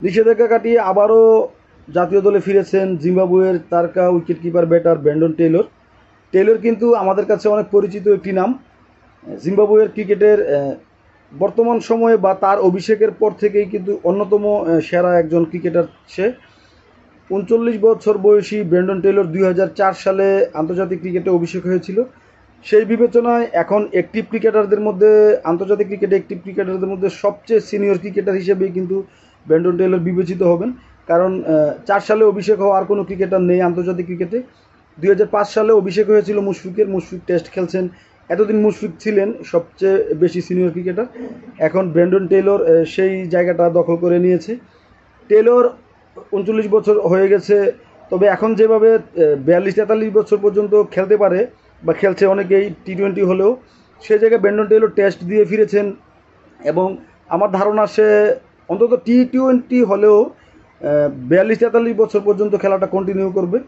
নিষেধাজ্ঞা কাটিয়ে আবারও জাতীয় দলে ফিরেছেন জিম্বাবুয়ের তারকা wicket keeper batter Brandon Taylor. Taylor কিন্তু আমাদের কাছে অনেক পরিচিত একটি নাম। জিম্বাবুয়ের ক্রিকেটের বর্তমান সময়ে বা তার অভিষেকের পর থেকেই কিন্তু অন্যতম সেরা একজন ক্রিকেটার সে। ৩৯ বছর বয়সী ব্র্যান্ডন টেইলর ২০০৪ সালে আন্তর্জাতিক ক্রিকেটে অভিষেক হয়েছিল। সেই বিবেচনায় এখন অ্যাক্টিভ ক্রিকেটারদের মধ্যে, আন্তর্জাতিক ক্রিকেটে অ্যাক্টিভ ক্রিকেটারদের মধ্যে সবচেয়ে সিনিয়র ক্রিকেটার হিসেবেই কিন্তু ব্র্যান্ডন টেইলর বিবেচিত হবেন। কারণ ৪ সালে অভিষেক হওয়া আর কোনো ক্রিকেটার নেই আন্তর্জাতিক ক্রিকেটে। ২০০৫ সালে অভিষেক হয়েছিল মুশফিকের। মুশফিক টেস্ট খেলছেন, এতদিন মুশফিক ছিলেন সবচেয়ে বেশি সিনিয়র ক্রিকেটার। এখন ব্র্যান্ডন টেইলর সেই জায়গাটা দখল করে নিয়েছে। টেইলর ৩৯ বছর হয়ে গেছে, তবে এখন যেভাবে ৪২-৪৩ বছর পর্যন্ত খেলতে পারে বা খেলছে অনেকেই টি-20 হলেও, সে জায়গায় ব্র্যান্ডন টেইলর টেস্ট দিয়ে ফিরেছেন এবং আমার ধারণা সে অন্তত টি-20 হলেও ৪২-৪৩ বছর পর্যন্ত খেলাটা কন্টিনিউ করবে।